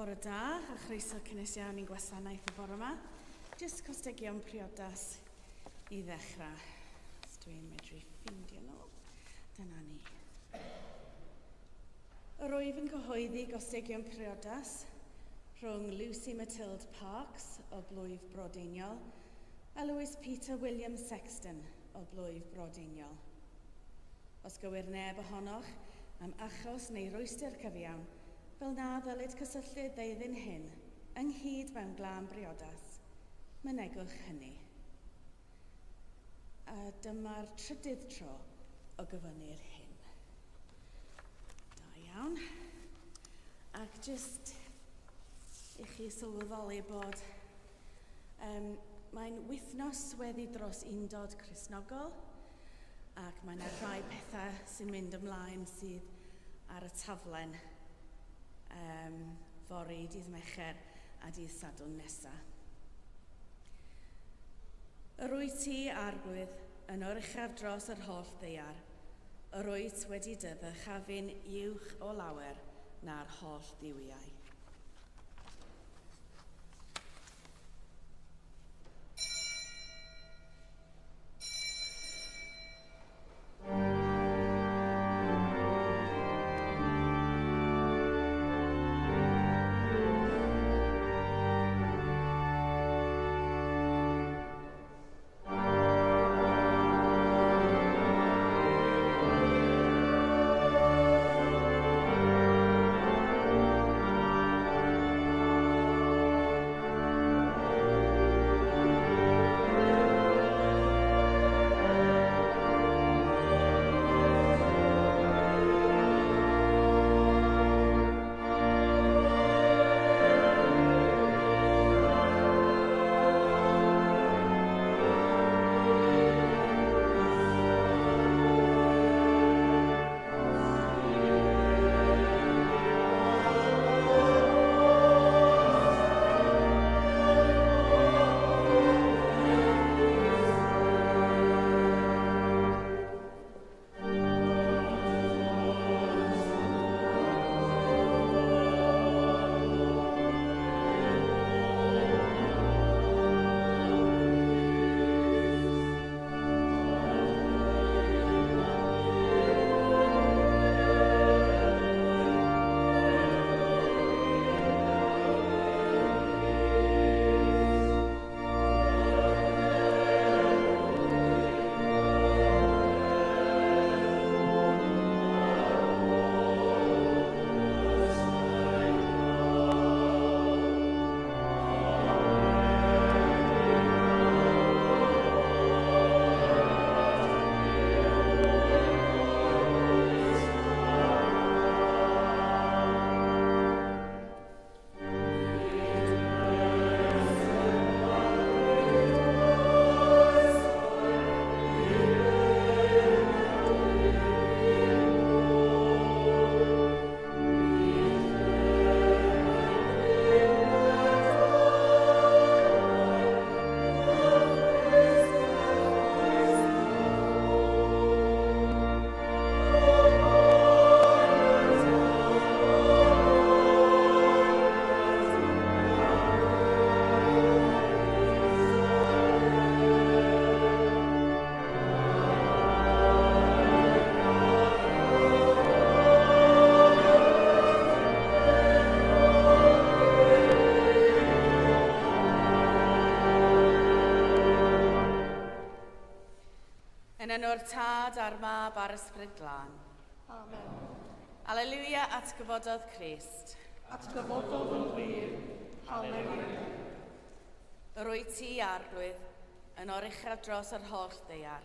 Bore da, a chroeso cynnes iawn i'n gwasanaeth y bore yma. Jyst costegion priodas i ddechrau. Os dwi'n medru ffeindio nhw. Dyna ni. Yr wyf yn cyhoeddi gostegion priodas rhwng Lucy Matilde Parks o Blwyf Brodeniol a Lewis Peter William Sexton o Blwyf Brodeniol. Os gywir neb ohonoch am achos neu rwystyr cyfiawn, fel na ddylid cysylltu deuddyn hyn, ynghyd mewn glân briodas, mynegwch hynny. A dyma'r trydydd tro o gyfynnu'r hyn. Da iawn. Ac jyst i chi sylweddoli bod mae'n wythnos wedi dros undod Cristnogol, ac mae yna rhai pethau sy'n mynd ymlaen sydd ar y taflen fory, dydd Mercher a dydd Sadwrn nesaf. Yr wyt ti, arglwydd, yn oruchaf dros yr holl ddaear. Yr wyt wedi dydych chafin uwch o lawer na'r holl ddiwiau. Yn enw'r Tad a'r Mab a'r Ysbryd Glân. Amen. Alleluia at gyfododd Crist. At gyfododd yn wir. Alleluia. Yr wyt ti, arglwydd, yn oruchaf dros yr holl ddaear.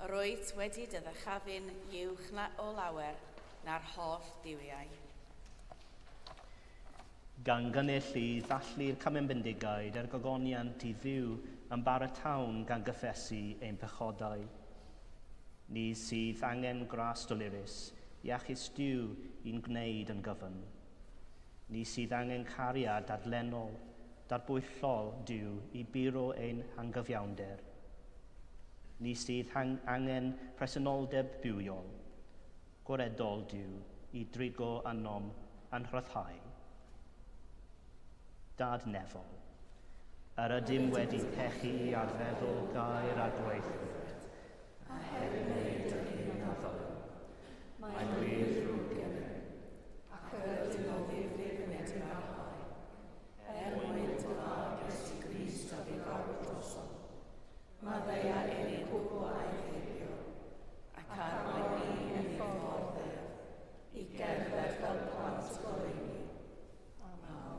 Yr wyt wedi dyddechafin uwch o lawer na'r holl diwiau. Gan gynnull i ddallu'r Cymun Bendigaid gogoniant i ddiw yn baratawn gan gyffesu ein pechodau. Ni sydd angen gras dolurus, iachus diw i'n gwneud yn gyfyn. Ni sydd angen cariad adlennol, darbwyllol diw i biro ein hangyfiawnder. Ni sydd angen presenoldeb bywiol, gwaredol diw i drigo anom a'n rhyddhau. Dad Nefol, yr ydym wedi pechu ar feddwl gair a gweithwyr, a heb wneud yn un oddol. Mae'n wir rhwg gennym, ac yr ydym o ddifrif yn edrych ar hoi, mwyn dy fag Iesu Grist o fi farw droso. Mae ddeia unig gwbl a'i heibio, ac arwain ni yn ei ffordd i gerdded fel plant goleuni. Amen.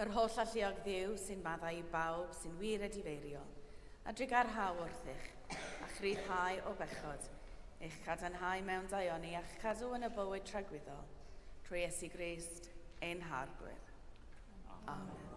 Yr holl alluog Dduw sy'n maddau i bawb sy'n wir edifeiriol, a drigarhaw wrthych, a chryddhau o bechod, eich cadarnhau mewn daioni a'ch cadw yn y bywyd tragwyddol, trwy Iesu Grist, ein harglwydd. Amen.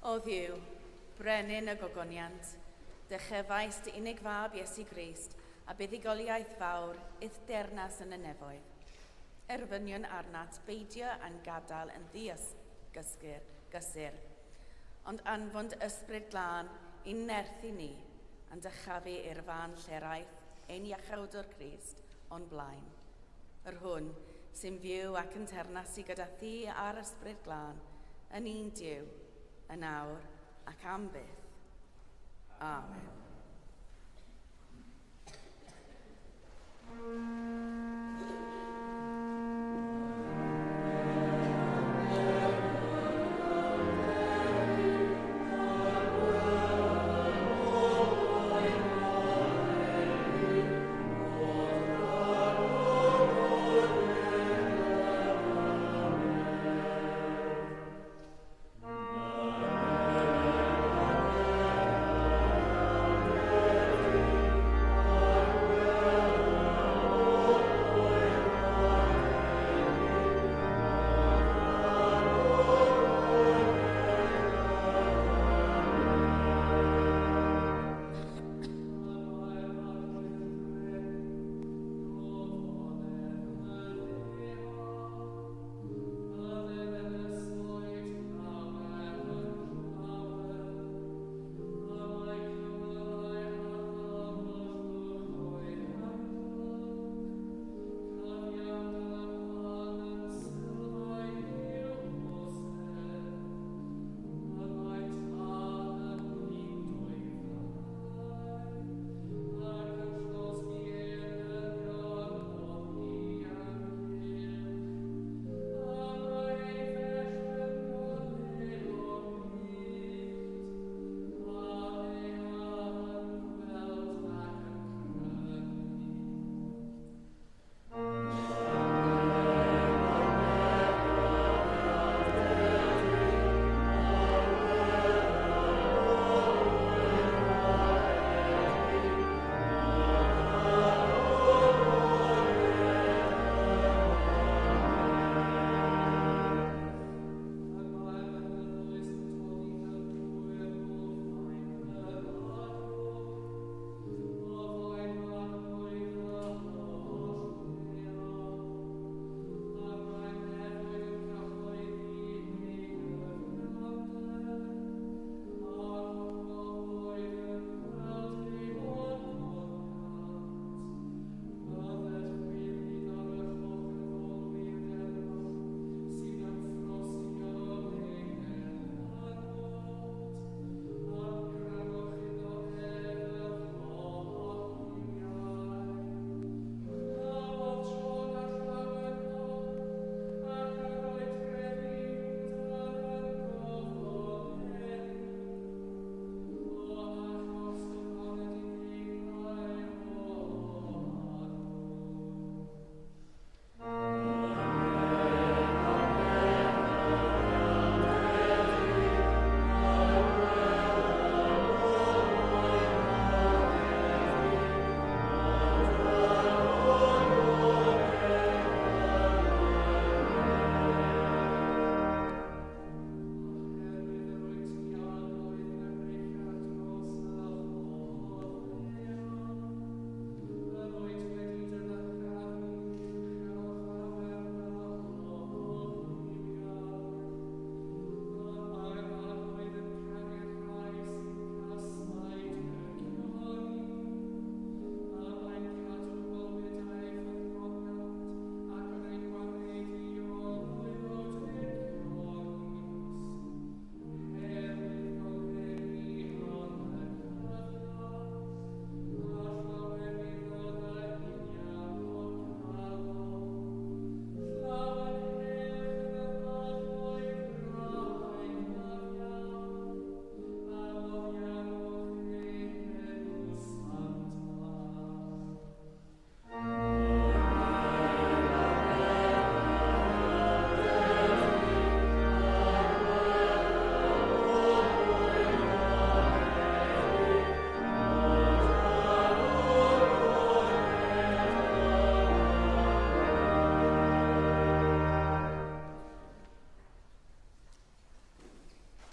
O Dduw, brenin y gogoniant, dechefais dy unig fab Iesu Grist a buddigoliaeth fawr uwchdernas yn y nefoedd. Erfynion arnat beidio yn gadael yn gysur, ond anfon ysbryd glân i'n nerthu ni yn dychafu i'r fan lleraeth ein iachawdwr Crist o'n blaen. Yr hwn sy'n fyw ac yn ternasu gyda thi a'r ysbryd glân yn un Duw, yn awr ac am byth. Amen.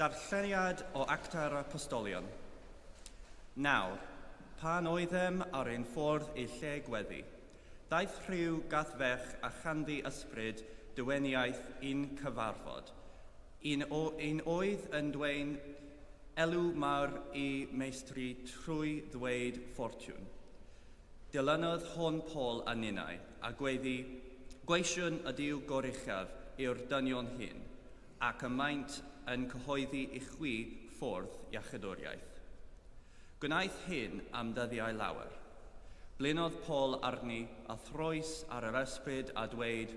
Darlleniad o Acta'r Apostolion. Nawr, pan oeddem ar ein ffordd I lle gweddi, daeth rhyw gathfech a chanddi ysbryd dyweniaeth un cyfarfod. Un oedd yn dweud elw mawr I meistri trwy ddweud ffortiwn. Dilynodd hon Paul a ninnau a gweddi, gweision ydyw goruchaf i'r dynion hyn, ac y maint yn cyhoeddi I chwi ffwrdd iachydwriaeth. Gwnaeth hyn am ddyddiau lawer. Blinodd Paul arni a throes ar yr ysbryd a dweud,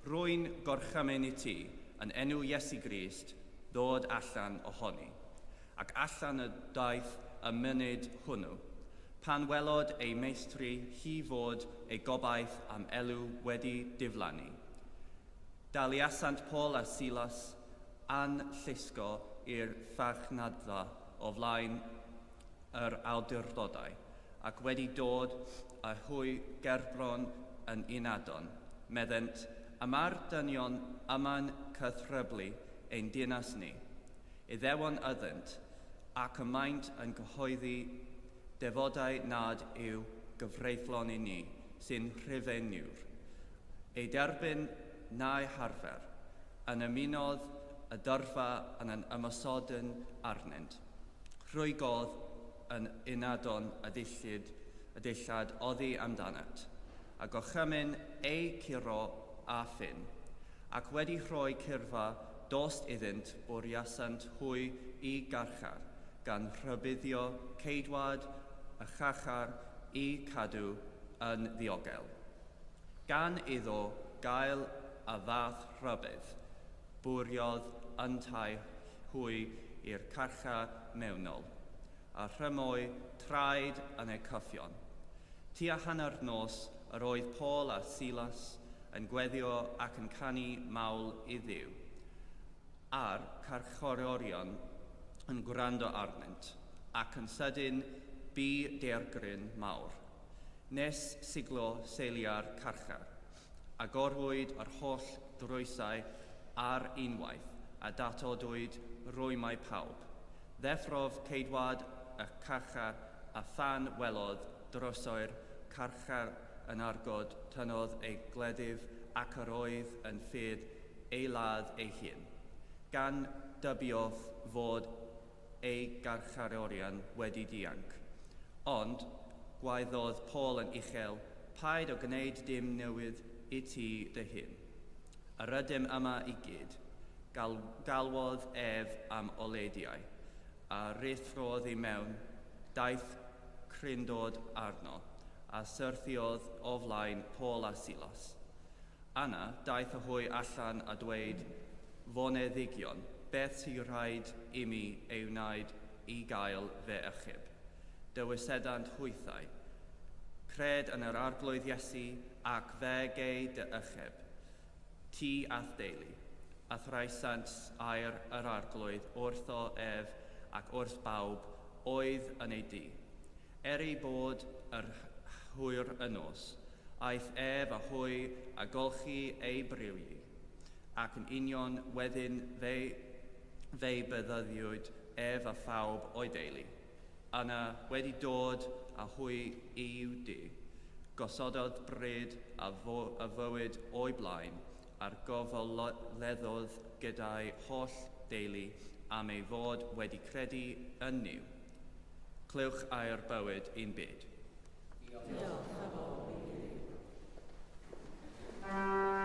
rwy'n gorchamen I ti yn enw Iesu Grist ddod allan ohoni, ac allan y daeth y munud hwnnw, pan welod ei meistri hi fod ei gobaith am elw wedi diflannu. Daliasant Paul a Silas an llusgo i'r farchnadfa o flaen yr awdurdodau, ac wedi dod a hwy gerbron yn unadon, meddent, yma'r dynion yma'n cythryblu ein dinas ni, iddewon ydynt, ac y maint yn cyhoeddi defodau nad yw gyfreithlon I ni, sy'n rhifenniwr. Ei derbyn na'i harfer, yn ymunodd y dyrfa yn ymosodyn arnynt. Rwygodd yn unadon y dillad oddi amdanat, a gochymyn ei curo a ffyn, ac wedi rhoi cyrfa dost iddynt bwriasant hwy I garchar, gan rhybuddio ceidwad y chachar I cadw yn ddiogel. Gan iddo gael a fath rhybydd, bwriodd yntai hwy i'r carcha mewnol, a rhymoi traed yn eu cyffion. Tua hanner nos yr oedd Paul a Silas yn gweddio ac yn canu mawl I Dduw, a'r carcharorion yn gwrando arnynt, ac yn sydyn bu deirgryn mawr. Nes siglo seilia'r carchar, a gorwyd yr holl drwysau ar unwaith, a datodwyd rwymau pawb. Ddeffrodd ceidwad y carchar a phan welodd drosoi'r carchar yn argod tynnodd ei gleddyf ac yr oedd yn ffydd ei ladd ei hun, gan dybiodd fod ei garcharorion wedi dianc. Ond gwaeddodd Paul yn uchel, paid o gwneud dim newydd I ti dy hun. Yr ydym yma I gyd, galwodd ef am olediau, a rithrodd I mewn, daeth cryndod arno, a syrthiodd o flaen Paul a Silas. Yna daeth y hwy allan a dweud, foneddigion, beth sy'n rhaid I mi ei wneud I gael fe ychyb. Dywysedant hwythau, cred yn yr arglwydd Iesu ac fe gei dy ychyb. Ti ath deulu, a thraisant air yr arglwydd wrtho ef ac wrth bawb oedd yn ei di. Ei bod yr hwyr y nos, aeth ef a hwy a golchi ei briwi, ac yn union wedyn fe byddyddiwyd ef a phawb o'i deulu. Yna wedi dod a hwy i'w di, gosododd bryd a fywyd o'i blaen, a'r gofoleddodd gyda'i holl deulu am ei fod wedi credu yn niw. Clywch a'r bywyd i'n byd. Diolch yn fawr. Amen.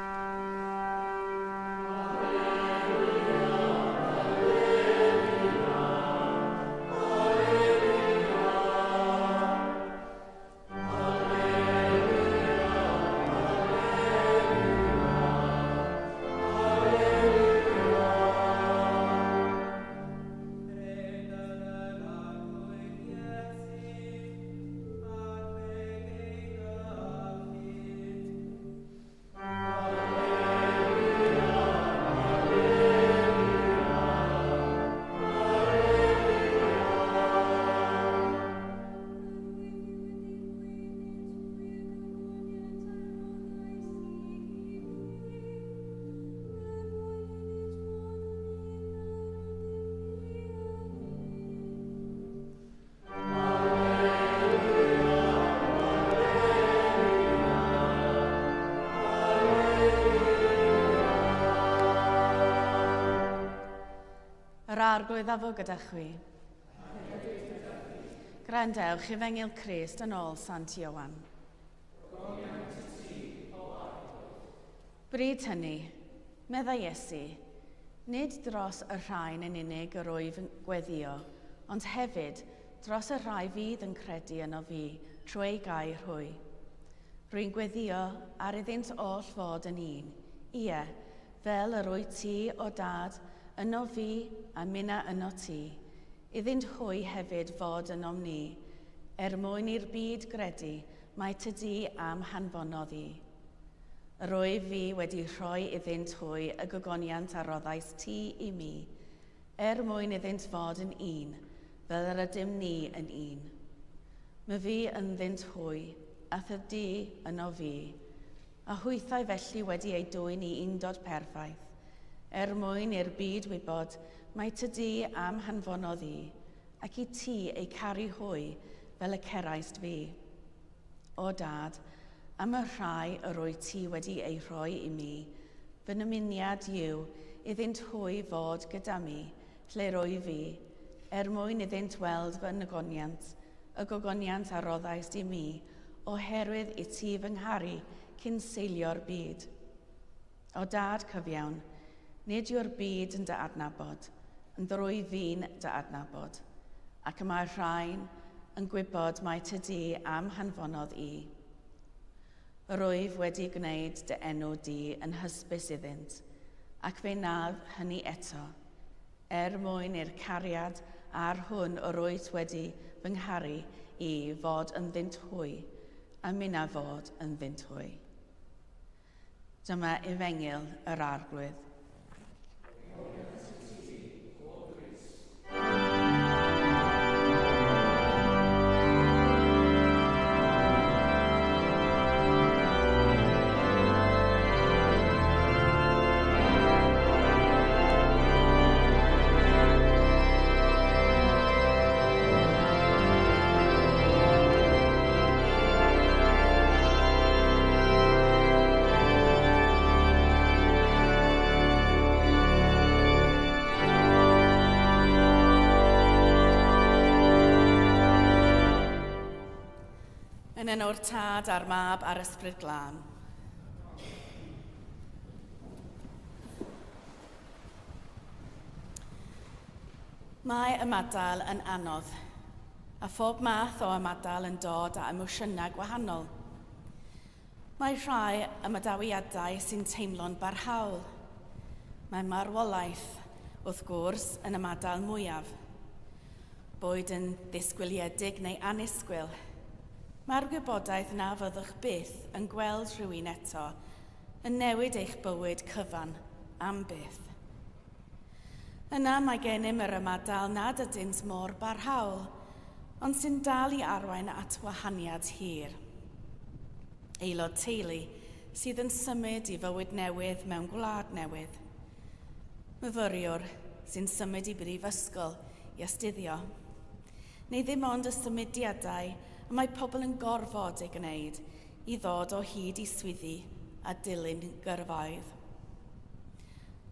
arglwydd a fo gyda chwi. Grandewch Efengil Crist yn ôl Sant Ioan. Bryd hynny, medda Iesu, nid dros y rhain yn unig yr wyf gweddio, ond hefyd dros y rhai fydd yn credu yno fi trwy ei gair hwy. Rwy'n gweddio ar iddynt oll fod yn un, ie, fel yr wyt ti o dad yno fi a minna yno ti, iddynt hwy hefyd fod yno ni, mwyn i'r byd gredu mae tydi am hanfonodd i. Yr wyf fi wedi rhoi iddynt hwy y gogoniant a roddais ti i mi, mwyn iddynt fod yn un, fel yr ydym ni yn un. Mae fi ynddynt hwy, a thydi yno fi, a hwythau felly wedi ei dwyn i undod perffaith, mwyn i'r byd wybod mae tydi am hanfonodd i, ac i ti ei caru hwy fel y ceraist fi. O dad, am y rhai yr wyt ti wedi ei rhoi i mi, fy nymuniad yw iddynt hwy fod gyda mi, lle rwy fi, mwyn iddynt weld fy y gogoniant a roddais i mi, oherwydd i ti fy ngharu cyn seilio'r byd. O dad cyfiawn, nid yw'r byd yn dy adnabod, yn drwy fi'n dy adnabod, ac y mae'r rhain yn gwybod mae tydi am hanfonodd i. Yr wyf wedi gwneud dy enw di yn hysbys iddynt, ac fe nadd hynny eto, mwyn i'r cariad ar hwn yr wyt wedi fy ngharu i fod yn ddynt hwy, a minna fod yn ddynt hwy. Dyma Efengil yr arglwydd. Yn enw'r Tad a'r Mab a'r Ysbryd Glân. Mae ymadael yn anodd, a phob math o ymadael yn dod â emosiynau gwahanol. Mae rhai ymadawiadau sy'n teimlo'n barhaol. Mae marwolaeth, wrth gwrs, yn ymadael mwyaf. Boed yn ddisgwyliedig neu annisgwyl. Mae'r gwybodaeth na fyddwch byth yn gweld rhywun eto yn newid eich bywyd cyfan am byth. Yna mae gennym yr ymadael nad ydynt mor barhaol, ond sy'n dal i arwain at wahaniad hir. Aelod teulu sydd yn symud i fywyd newydd mewn gwlad newydd. Myfyriwr sy'n symud i brifysgol i astuddio. Neu ddim ond y symudiadau a mae pobl yn gorfod ei gwneud i ddod o hyd i swyddi a dilyn gyrfaoedd.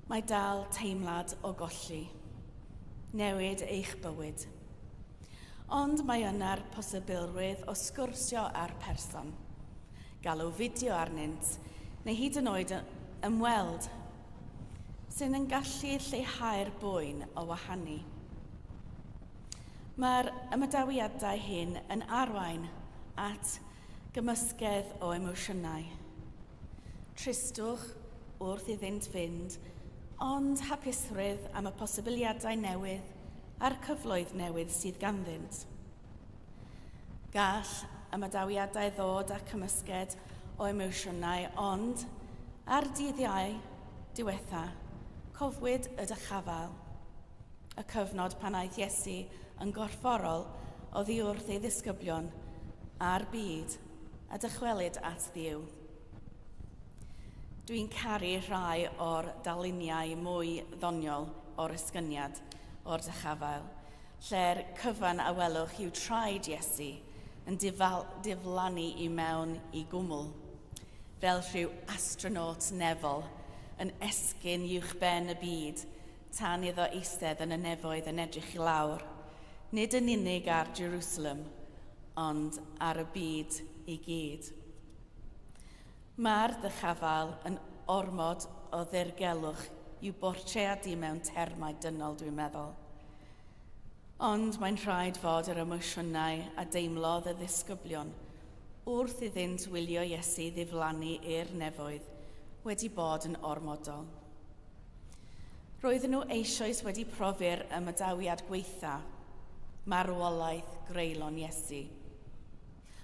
Mae dal teimlad o golli, newid eich bywyd. Ond mae yna'r posibilrwydd o sgwrsio â'r person, galw fideo arnynt, neu hyd yn oed ymweld, sy'n yn gallu lleihau'r boen o wahanu. Mae'r ymadawiadau hyn yn arwain at gymysgedd o emosiynau. Tristwch wrth iddynt fynd, ond hapusrwydd am y posibiliadau newydd a'r cyfloedd newydd sydd ganddynt. Gall ymadawiadau ddod â cymysgedd o emosiynau, ond ar dyddiau diwetha, cofwyd y dychafal, y cyfnod pan aeth Iesu yn gorfforol oddi wrth ei ddisgyblion a'r byd a dychwelyd at Dduw. Dwi'n caru rhai o'r darluniau mwy ddoniol o'r ysgyniad o'r dychafel, lle'r cyfan a welwch yw traed Iesu yn diflannu i mewn i gwmwl, fel rhyw astronaut nefol yn esgyn uwchben y byd, tan iddo eistedd yn y nefoedd yn edrych i lawr, nid yn unig ar Jerusalem, ond ar y byd i gyd. Mae'r dychafal yn ormod o ddirgelwch i'w bortreadu mewn termau dynol, dwi'n meddwl. Ond mae'n rhaid fod yr emosiynau a deimlodd y ddisgyblion wrth iddynt wylio Iesu ddiflannu i'r nefoedd wedi bod yn ormodol. Roedden nhw eisoes wedi profi'r ymadawiad gweitha, marwolaeth greulon Iesu.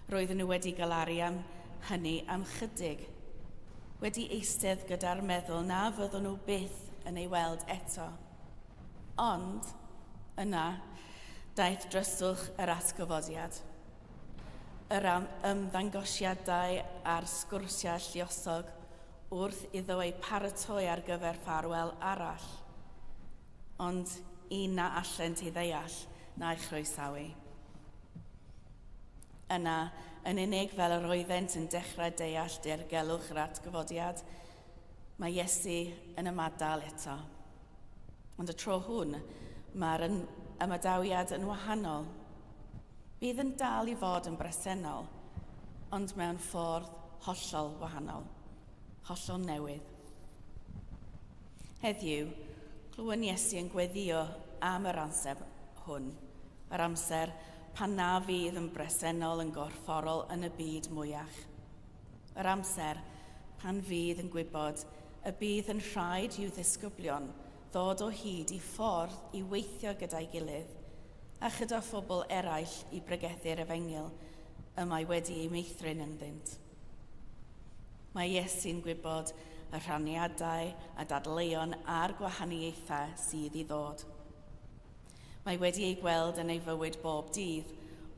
Roedden nhw wedi galaru am hynny am chydig, wedi eistedd gyda'r meddwl na fyddwn nhw byth yn ei weld eto. Ond, yna, daeth dryswch yr atgyfodiad. Yr ymddangosiadau a'r sgwrsiau lluosog wrth iddo ei paratoi ar gyfer ffarwel arall. Ond un na allent ei ddeall na'i chroesawu. Yna, yn unig fel yr oeddent yn dechrau deall dirgelwch yr atgyfodiad, mae Iesu yn ymadal eto. Ond y tro hwn, mae'r ymadawiad yn wahanol. Bydd yn dal i fod yn bresennol, ond mewn ffordd hollol wahanol, hollol newydd. Heddiw, clywon Iesu yn gweddio am yr amser hwn, yr amser pan na fydd yn bresennol yn gorfforol yn y byd mwyach. Yr amser pan fydd yn gwybod y bydd yn rhaid i'w ddisgyblion ddod o hyd i ffordd i weithio gyda'i gilydd a chyda phobl eraill i bregethu'r efengyl y mae wedi ei meithrin ynddynt. Mae Iesu'n gwybod y rhaniadau a dadleuon a'r gwahaniaethau sydd i ddod. Mae wedi ei gweld yn ei fywyd bob dydd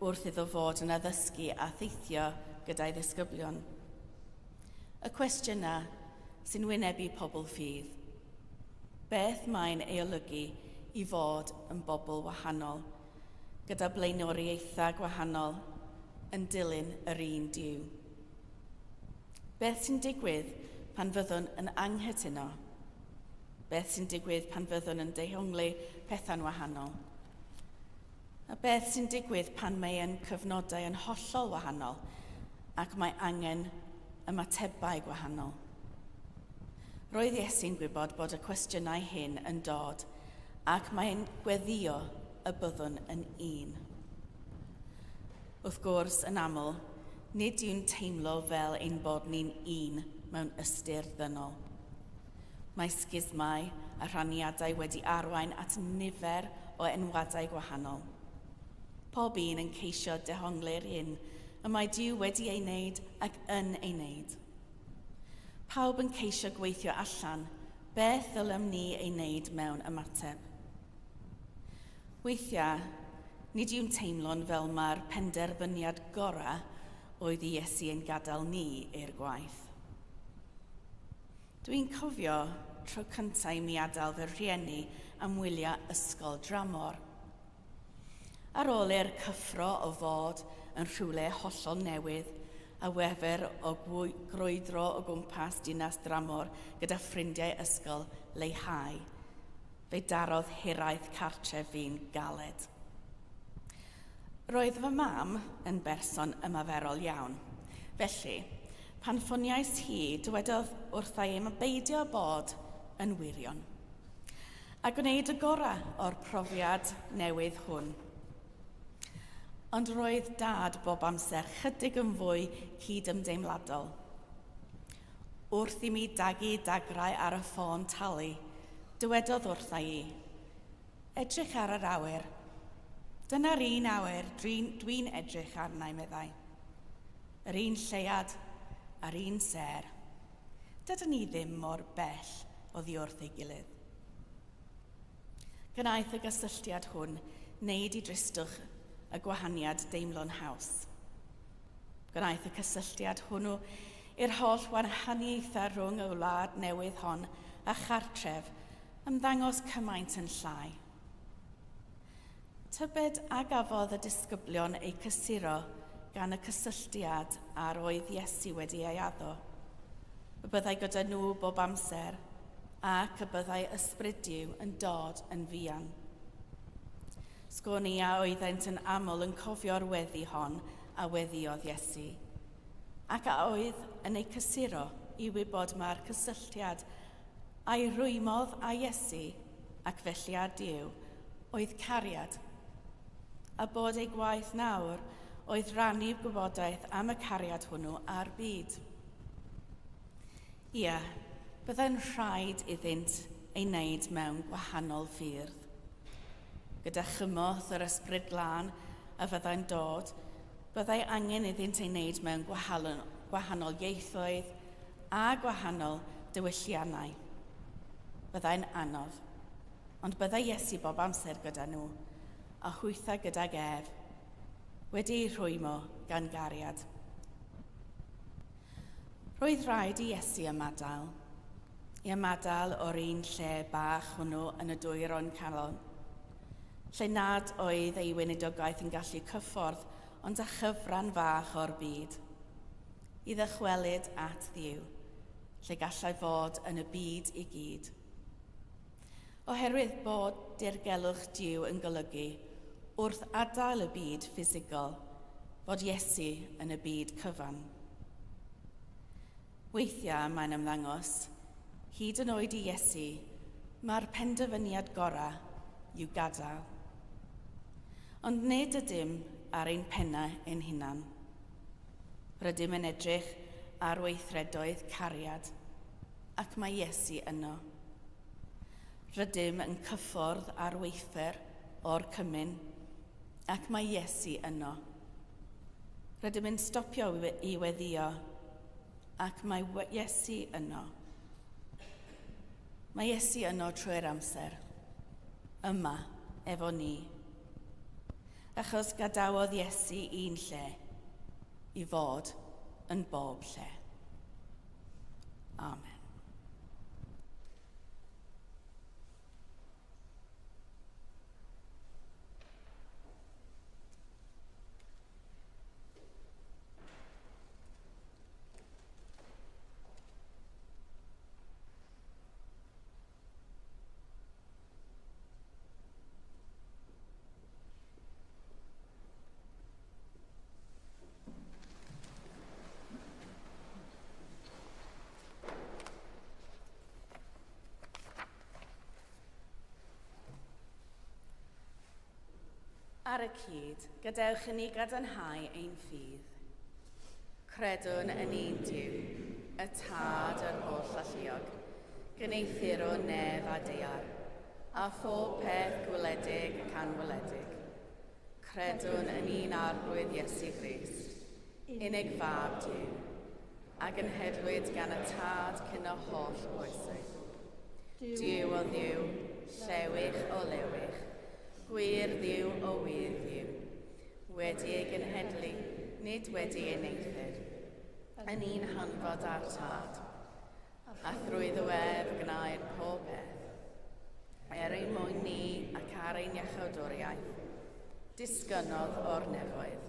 wrth iddo fod yn addysgu a theithio gyda'i ddisgyblion. Y cwestiynau sy'n wynebu pobl ffydd. Beth mae'n ei olygu i fod yn bobl wahanol, gyda blaenoriaethau gwahanol yn dilyn yr un Duw? Beth sy'n digwydd pan fyddwn yn anghytuno? Beth sy'n digwydd pan fyddwn yn dehongli pethau'n wahanol? A beth sy'n digwydd pan mae'n cyfnodau yn hollol wahanol ac mae angen ymatebau gwahanol? Roedd Iesu'n gwybod bod y cwestiynau hyn yn dod ac mae'n gweddio y byddwn yn un. Wrth gwrs, yn aml, nid yw'n teimlo fel ein bod ni'n un mewn ystyr ddynol. Mae sgismau a rhaniadau wedi arwain at nifer o enwadau gwahanol. Pob un yn ceisio dehongli'r hyn y mae Duw wedi ei wneud ac yn ei wneud. Pawb yn ceisio gweithio allan beth ddylem ni ei wneud mewn ymateb. Weithiau, nid yw'n teimlo'n fel mae'r penderfyniad gorau oedd i Iesu yn gadael ni i'r gwaith. Dwi'n cofio tro cyntaf i mi adael fy rhieni am wyliau ysgol dramor. Ar ôl i'r cyffro o fod yn rhywle hollol newydd a wefer o grwydro o gwmpas dinas dramor gyda ffrindiau ysgol leihau, fe darodd hiraeth cartref fi'n galed. Roedd fy mam yn berson ymaferol iawn. Felly, pan ffoniais hi, dywedodd wrthai im beidio bod yn wirion, a gwneud y gorau o'r profiad newydd hwn. Ond roedd dad bob amser chydig yn fwy cydymdeimladol. Wrth i mi dagu dagrau ar y ffôn talu, dywedodd wrtha i, edrych ar yr awyr. Dyna'r un awyr dwi'n edrych arnau, meddai. Yr un lleiad a'r un ser. Dydyn ni ddim mor bell oddi wrth ei gilydd. Gwnaeth y gysylltiad hwn wneud i dristwch y gwahaniad deimlo'n haws. Gwnaeth y cysylltiad hwnnw i'r holl wahaniaethau rhwng y wlad newydd hon a chartref ymddangos cymaint yn llai. Tybed a gafodd y disgyblion eu cysuro gan y cysylltiad a'r oedd Iesu wedi ei addo. Y byddai gyda nhw bob amser ac y byddai ysbryd Duw yn dod yn fuan. Sgoni a oeddent yn aml yn cofio'r weddi hon a weddiodd Iesu, ac a oedd yn ei cysuro I wybod mae'r cysylltiad a'i rwymodd a Iesu ac felly a Duw oedd cariad, a bod ei gwaith nawr oedd rannu gwybodaeth am y cariad hwnnw ar byd. Ia, byddai'n rhaid iddynt ei wneud mewn gwahanol ffyrdd. Gyda chymorth yr ysbryd glân a fyddai'n dod, byddai angen iddynt ei wneud mewn gwahanol ieithoedd a gwahanol diwylliannau. Byddai'n anodd, ond byddai Iesu bob amser gyda nhw, a hwytha gydag ef, wedi'i rhwymo gan gariad. Roedd rhaid I Iesu I ymadael o'r un lle bach hwnnw yn y dwyron calon, lle nad oedd ei weinidogaeth yn gallu cyffordd, ond a chyfran fach o'r byd, I ddychwelyd at Dduw, lle gallai fod yn y byd I gyd. Oherwydd bod dirgelwch Duw yn golygu, wrth adael y byd ffisigol, fod Iesu yn y byd cyfan. Weithiau mae'n ymddangos, hyd yn oed I Iesu, mae'r penderfyniad gorau i'w gadael. Ond nid ydym ar ein pennau ein hunan. Rydym yn edrych ar weithredoedd cariad, ac mae Iesu yno. Rydym yn cyffwrdd ar weithfer o'r cymyn, ac mae Iesu yno. Rydym yn stopio I weddio, ac mae Iesu yno. Mae Iesu yno trwy'r amser, yma efo ni. Achos gadawodd Iesu un lle, I fod yn bob lle. Amen. Ar y cyd, gadewch I ni gadarnhau ein ffydd. Credwn yn un Duw, y Tad yr holl alluog, gyneithir o nef a daear, a phob peth gwledig ac anweledig. Credwn yn un arglwydd Iesu Grist, unig fab Duw, a gynhedlwyd gan y Tad cyn y holl oesoedd. Duw o Dduw, llewych o lewych, gwir Dduw o wir Dduw, wedi ei gynhedlu, nid wedi ei neithir, yn un hanfod a'r tad, a thrwy ddwef gwnaed pob peth, ein mwyn ni ac ar ein iachawdwriaeth, disgynodd o'r nefoedd.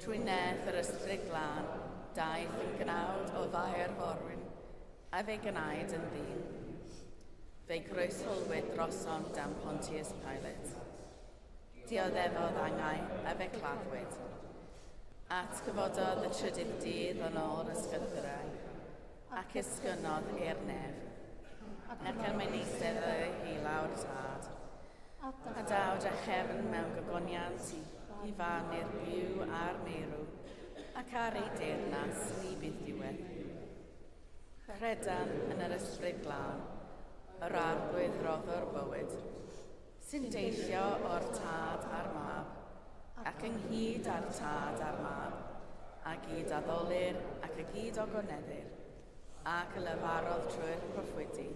Trwy neth yr ysbryd glân, daeth yn gnawd o faer forwyn, a fe gnaed yn ddyn. Fe groesholwyd drosom dan Pontius Pilate. Dioddefodd angau a fe claddwyd. Atgyfododd y trydydd dydd yn ôl ysgythurau, ac ysgynodd i'r nef, ac yn mynd eistedd ei lawr tad, a dawd a chefn mewn gogoniant I fannu'r byw a'r meirw, ac ar ei deyrnas ni bydd diwedd. Credan yn yr ysbryd glân, yr arglwydd roddwr bywyd, sy'n deillio o'r tad a'r mab, ac ynghyd â'r tad a'r mab, a gyd addolir ac y gyd ogoneddir, ac y lefarodd trwy'r proffwydi.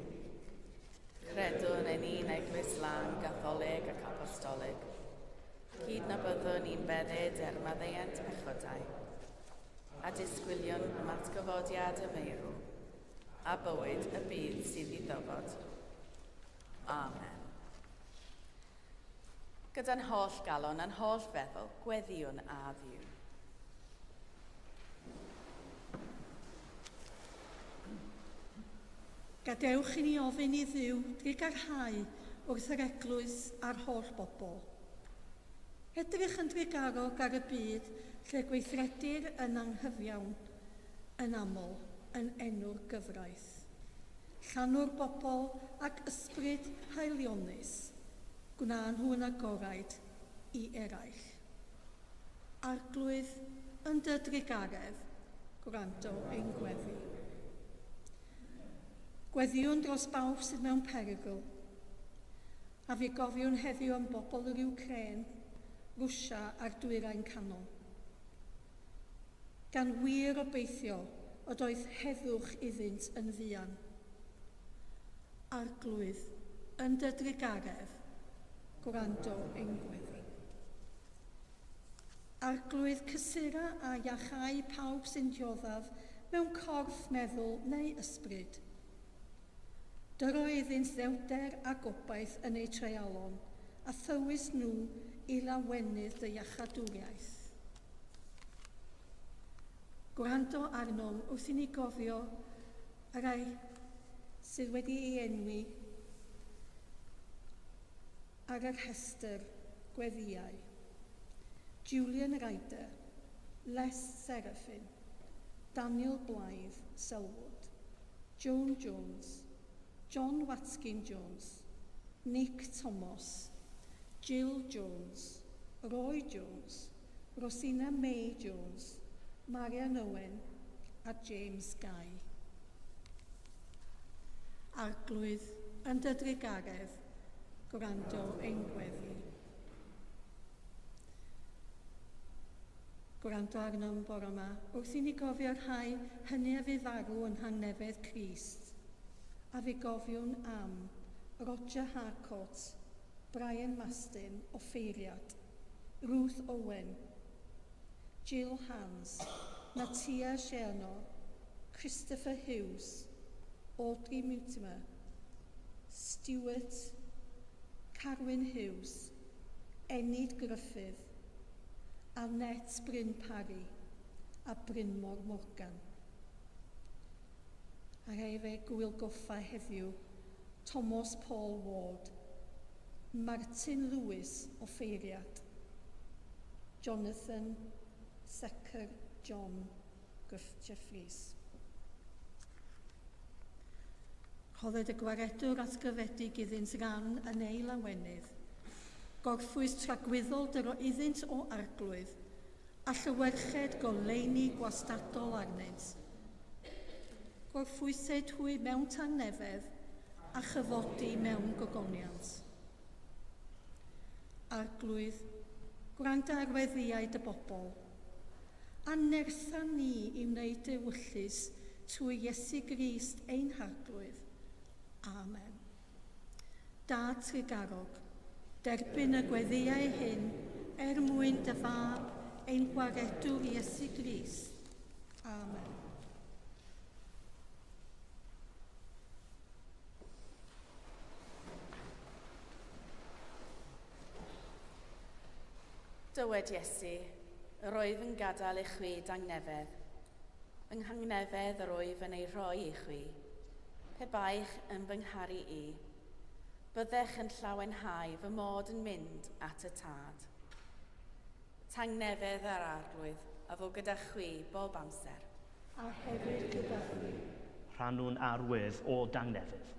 Credwn yn un eglwys lan gatholig ac apostolig, hyd na byddwn ni'n beddyd maddeuant pechodau, a disgwylion am atgyfodiad y meirw, a bywyd y bydd sydd I ddyfod. Amen. Gyda'n holl galon a'n holl feddwl, gweddiwn a Dduw. Gadewch i ni ofyn i Dduw drigarhau wrth yr eglwys a'r holl bobl. Edrych yn drigarog ar y byd lle gweithredir yn anghyfiawn yn aml yn enw'r gyfraith. Llanw'r bobl ac ysbryd haelionus, gwna'n nhw'n agoraid i eraill. Arglwydd yn dy drigaredd, gwrando ein gweddi. Gweddiwn dros bawb sydd mewn perygl, a fi gofiwn heddiw am bobl yr Ukraine, Rwsia a'r Dwyrain Canol. Gan wir obeithio od oedd heddwch iddynt yn fuan. Arglwydd yn dy drigaredd, gwrando ein gweddi. Arglwydd cysura a iachau pawb sy'n dioddaf mewn corff meddwl neu ysbryd. Dyro iddynt ddewder a gobaith yn eu treialon a thywys nhw i lawenydd dy iachadwriaeth. Gwrando arnom wrth i ni gofio y rai sydd wedi ei enwi ar yr rhestr gweddiau. Julian Ryder, Les Seraphim, Daniel Blythe Selwood, Joan Jones, John Watkin Jones, Nick Thomas, Jill Jones, Roy Jones, Rosina May Jones, Marian Owen a James Guy. Arglwydd yn dy drigaredd, gwrando ein gweddi. Gwrando arnom bore yma, wrth i ni gofio rhai hynny a fu farw yn hangnefedd Crist, a fi gofiwn am Roger Harcourt, Brian Mastin o Ffeiriad, Ruth Owen, Jill Hans, Natia Sherno, Christopher Hughes, Audrey Mutimer, Stuart, Carwyn Hughes, Enid Griffith, Annette Bryn Parry a Brynmor Morgan. A rhai fe gwylgoffa heddiw, Thomas Paul Ward, Martin Lewis o Ffeiriad, Jonathan Secker John Jeffries. Rhodded y gwaredwr atgyfedig iddynt ran yn ei lawenydd. Gorffwys tragwyddol dyro iddynt o arglwydd a llywerched goleuni gwastadol arnynt. Gorffwysed hwy mewn tangnefedd a chyfodi mewn gogoniant. Arglwydd, gwrando ar weddiau dy bobl, a nertha ni i wneud dy wyllus trwy Iesu Grist ein harglwydd. Amen. Dad trigarog, derbyn y gweddiau hyn mwyn dy fab ein gwaredwr Iesu Grist. Amen. Dywed Iesu, yr oedd yn gadael i chwi dangnefedd. Yng nghangnefedd yr oedd yn ei roi i chwi. Pe baich yn fy ngharu i, byddech yn llawenhau fy mod yn mynd at y tad. Tangnefedd ar arglwydd a fo gyda chwi bob amser. A hefyd gyda chwi. Rhannwn arwydd o dangnefedd.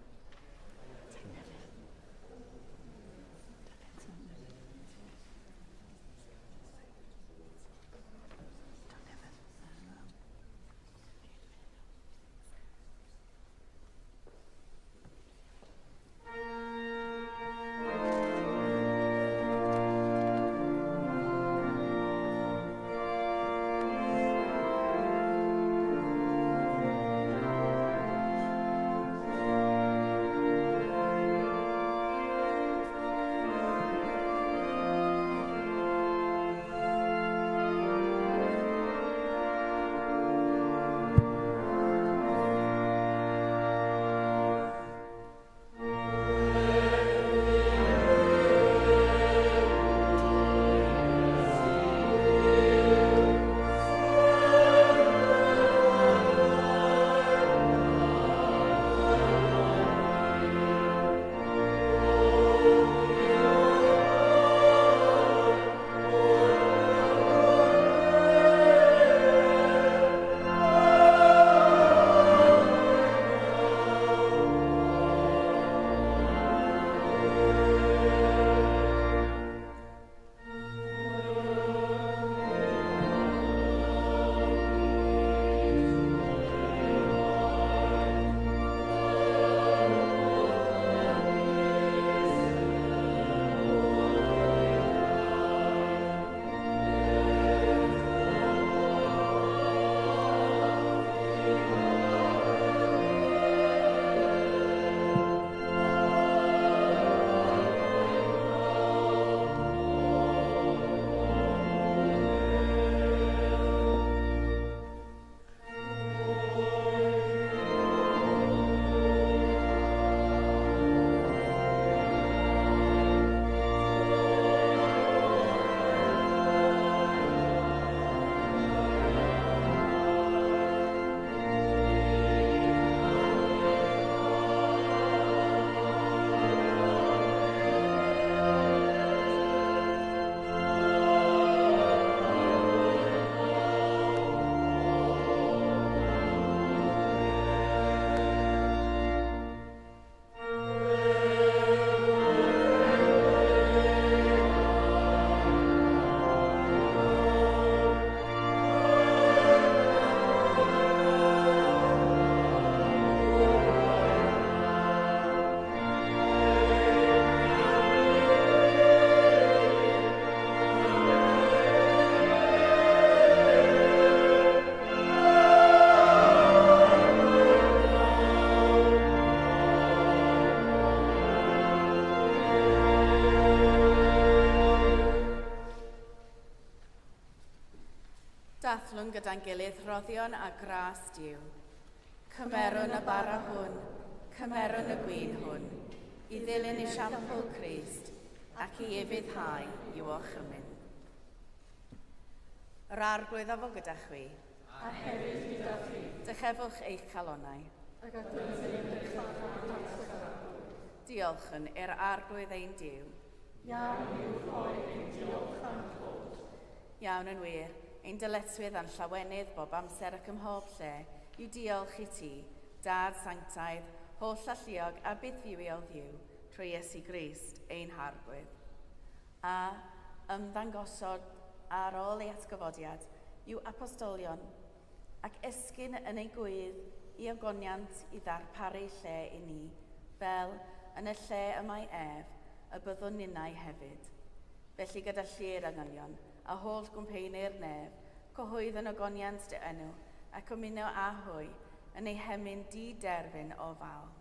Dathlwn gyda'n gilydd roddion a gras diw. Cymerwn y bara hwn, cymerwn y gwyn hwn, i ddilyn i siampl Crist, ac i efyddhau i'w orchymyn. Yr arglwydd afol gyda chwi. A hefyd gyda chi. Dychefwch eich calonnau. Ac adwys yn eich ffafrau at sygarad. Diolchyn i'r arglwydd ein diw. Iawn yw rhoi ein diolch am ddod. Iawn yn wir, ein dyletswydd a'n llawenydd bob amser ac ym mhob lle yw diolch i ti, Dad Sanctaidd, holl alluog a buddiwiol ddiw, trwy Iesu Grist, ein harglwydd. A ymddangosod ar ôl ei atgyfodiad yw apostolion, ac esgyn yn ei gwydd i ogoniant i ddarparu lle i ni, fel yn y lle ymau ef, y byddwn ninnau hefyd. Felly gyda llir angynion, a holl gwmpeinir nef, cyhoedd yn ogoniant dy enw, ac ymuno â hwy yn ei hemyn di-derfyn o fawl.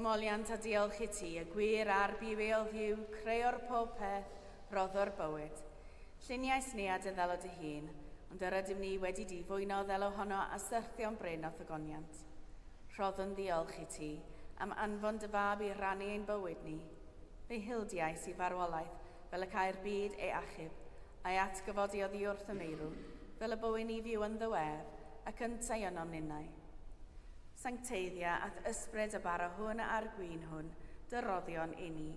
Moliant a diolch i ti, y gwir a'r buwiol ddiw, creo'r pob peth, roddo'r bywyd. Lluniais ni a dy ddelo dy hun, ond yr ydym ni wedi difwyno ddelo honno a syrthio'n bryn o ddogoniant. Rhoddwn diolch i ti am anfon dy fab i rannu ein bywyd ni. Fe'i hildiais i farwolaeth fel y cae'r byd ei achub, a'i atgyfodiodd i wrth y meirw, fel y bywyd ni fyw yn ddywedd ac yn teion o'n ninnau. Sancteiddia at ysbryd y bara hwn a'r gwyn hwn, dy roddion i ni,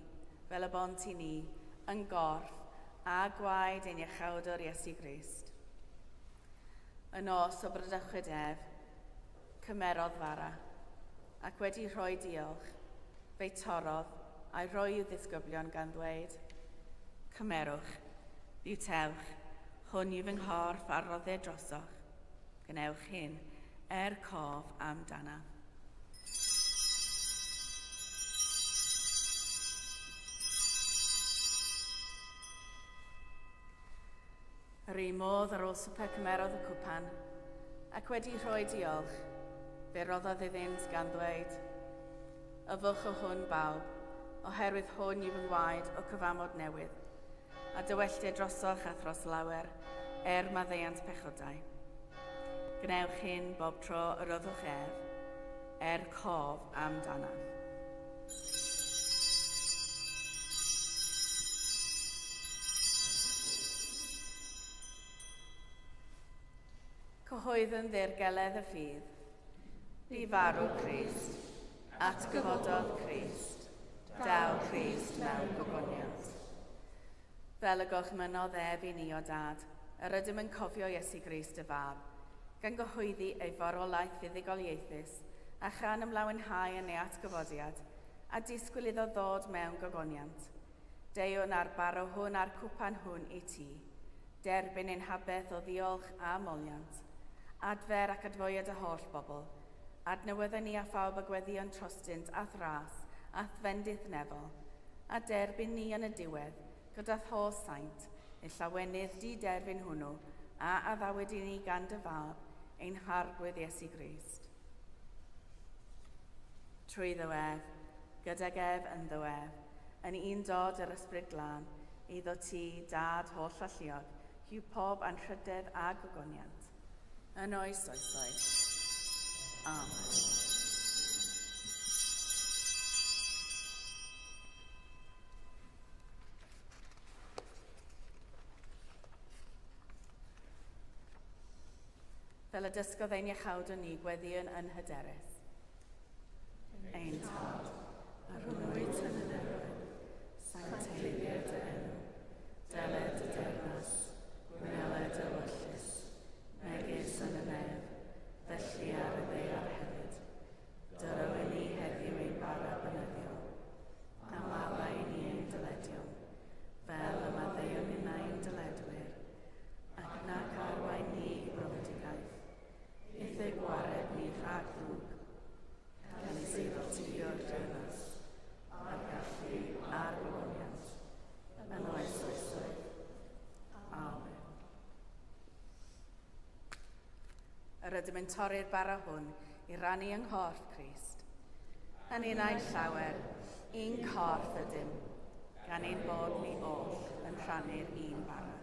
fel y bont i ni, yn gorff a gwaed ein iachawdwr Iesu Grist. Yn os o brydychwyd ef, cymerodd fara, ac wedi rhoi diolch, fe'i torodd a'i roi i'w ddisgyblion gan ddweud, cymerwch, biwtewch, hwn yw fy nghorff a roddau drosoch, gwnewch hyn, cof amdana. Yr un modd ar ôl swper cymerodd y cwpan, ac wedi rhoi diolch, fe roddodd iddynt gan ddweud, yfwch o hwn bawb, oherwydd hwn yw fy ngwaed o cyfamod newydd, a dywelltau drosoch a thros lawer, maddeuant pechodau. Gnewch hyn bob tro yr yfwch ef, cof amdana. Cyhoeddwn ddirgeledd y ffydd, bu farw Crist, atgyfododd Crist, daw Crist mewn gogoniant. Fel y gochmynodd ef i ni o dad, yr ydym yn cofio Iesu Grist y fab, gan gyhoeddi ei farwolaeth fuddugoliaethus a chan ymlawenhau yn ei atgyfodiad, a disgwyl iddo ddod mewn gogoniant. Deiwn ar baro hwn a'r cwpan hwn i ti, derbyn ein habeth o ddiolch a moliant, Adfer ac adfwyad y holl bobl. Adnewyddon ni a phawb a gweddion trostynt a thras, a thfendydd nefol. A derbyn ni yn y diwedd, gyda'r holl saint, y llawenydd di-derbyn hwnnw, a addawyd i ni gan dy fab, ein hargwydd Iesu Grist. Trwy ddiwedd, gydag ef yn ddiwedd, yn un dod yr ysbryd glân, iddo ti, dad holl alluog, yw pob anrhydedd a gogoniant. Yn oes oesoedd. Amen. Fel y dysgodd ein iachawd o ni gweddion yn hyderus. Ein tad, ar hwnnwyd yn y newydd, sancteiddiodd dy enw, deled y dernas, gwyneled y wyllus, megis yn y nef, felly ar y ddaear hefyd. Dyrwy'n ni heddiw ein bara bynyddiol, a maddau ni ein dyledion, fel y maddeuon ni ein dyledwyr, ac nac arwain ni i brofedigaeth, iddi gwared ni rhag ddwg, gan ei seidotio'r dynas, a'r gallu a'r gwyniant, yn oes oesoedd. Amen. Yr ydym yn torri'r bara hwn i rannu yng nghorff Crist. Yn un ein llawer, un corff ydym, gan ein bod ni oll yn rhannu'r un bara.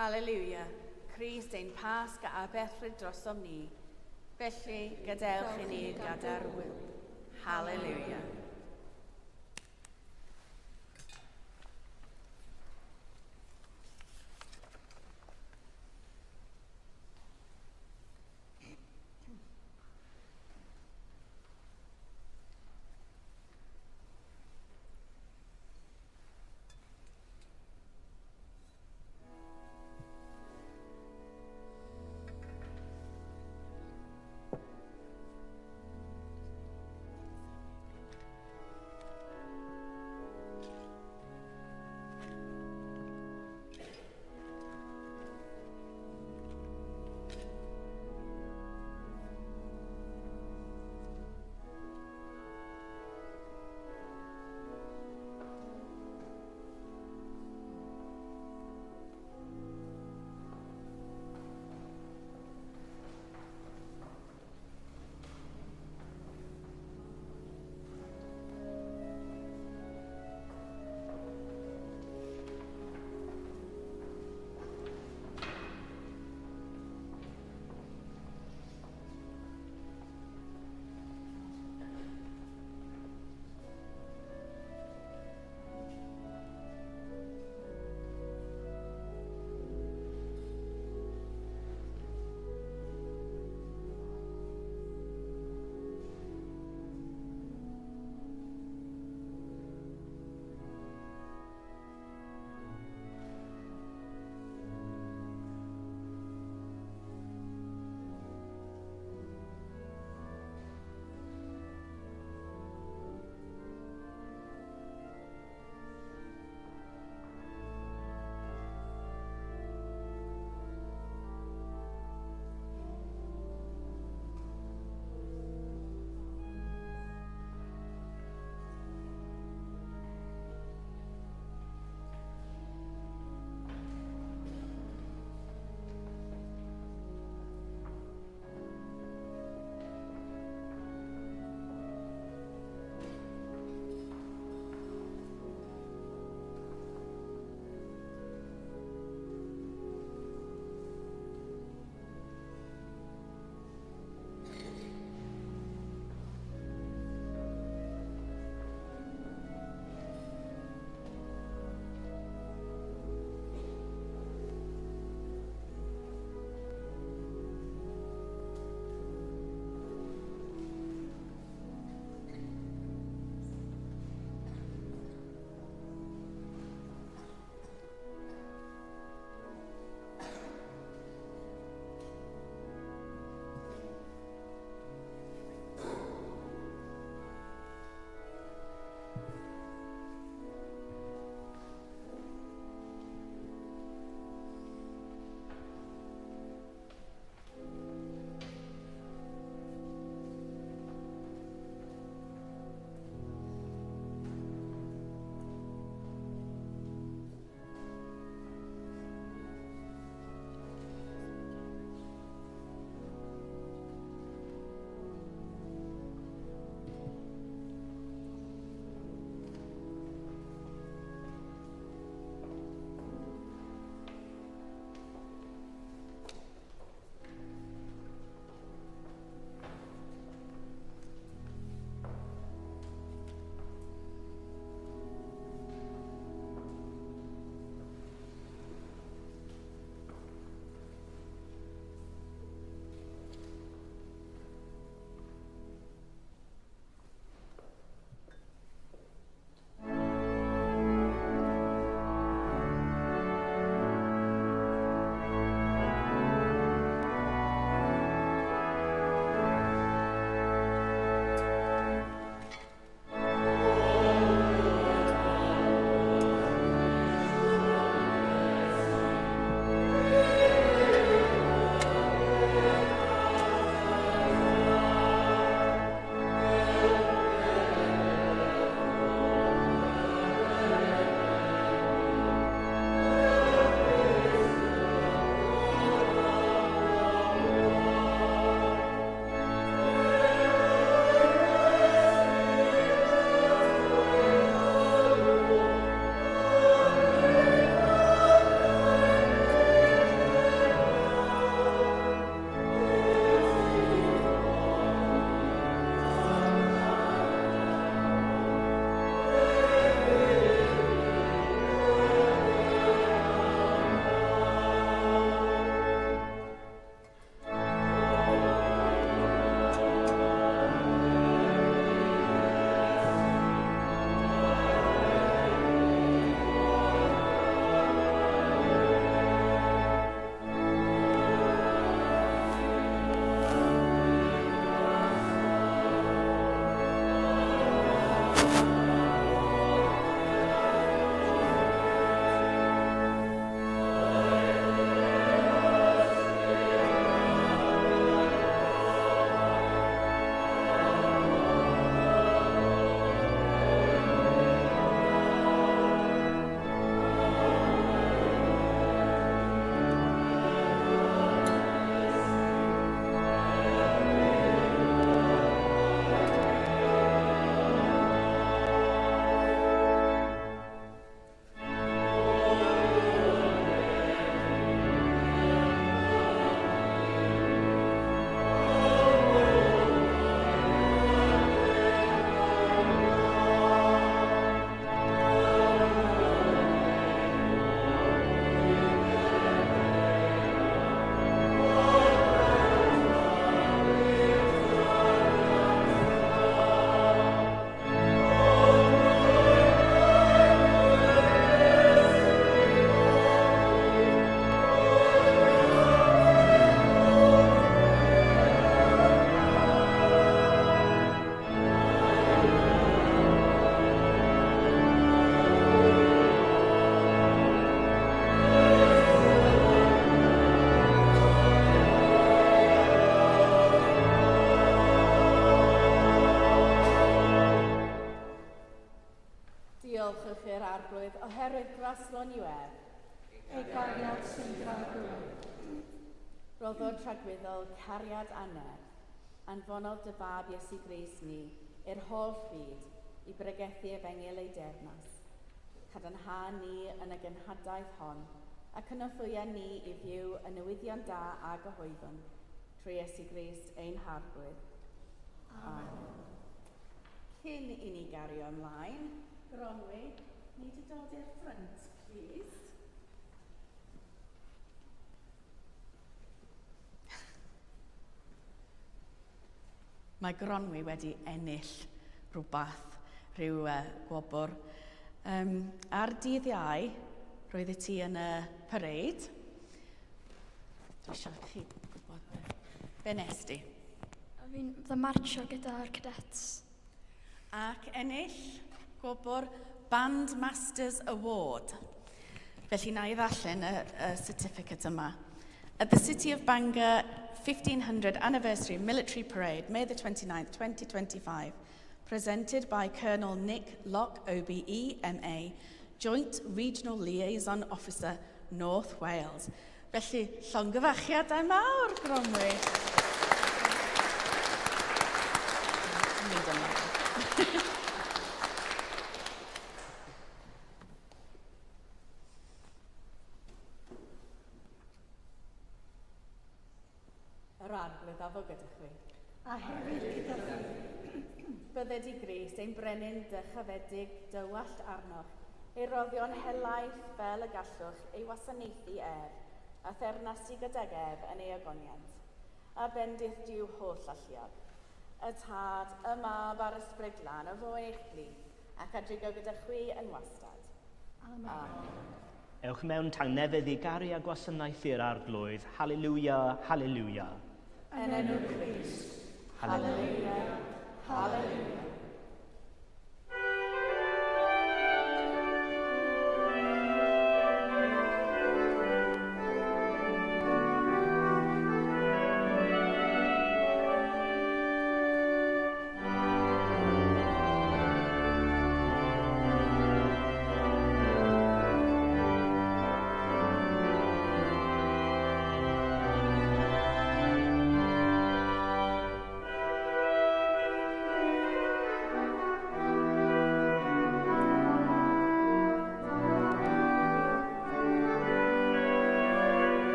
Halleluia, Crist ein Pasg a abethryd drosom ni, felly gadewch i ni gada'r wyl. Halleluia. arglwydd oherwydd graslon iwer. Ei gariad sy'n gragwyd. Roddod rhagwyddol cariad aner, anfonol dy fab Iesu Grist ni, i'r holl byd, i bregethu efengil ei dernas. Cadarnhau ni yn y gynhadaeth hon, ac yn offwya ni i fyw y newyddion da a gyhoeddwn, trwy Iesu Grist ein harglwydd. Amen. Cyn i ni gario ymlaen, Gronwy, ni wedi dod i'r ffrynt, please. Mae Gronwy wedi ennill rhywbeth, rhyw gwobr. Ar dydd Iau, roedd ti yn y pareid. Dwi eisiau chi gwybod be nes di. Fi'n marcio gyda'r cadets. Ac ennill gwobr Band Masters Award. Felly na I ddarllen y certificate yma. At the City of Bangor 1500 Anniversary Military Parade, May the 29th, 2025, presented by Colonel Nick Locke, OBE, MA, Joint Regional Liaison Officer, North Wales. Felly, llongyfachiadau mawr, Gronwy. Yr arglwydd afo gyda chwi. A hefyd gyda chi. Bydde di Grist ein brenin dychafedig dywallt arnoch, ei roddion helaeth fel y gallwch ei wasanaethu a thernasu gydag yn ei agoniant, a bendith diw holl alluog. Y tad, y mab a'r ysbrydlan, y fo eich blith, ac adrigo gyda chwi yn wastad. Amen. Ewch mewn tangnefydd I garu a gwasanaethu'r arglwydd. Halleluia, halleluia. Yn enw Crist. Halleluia.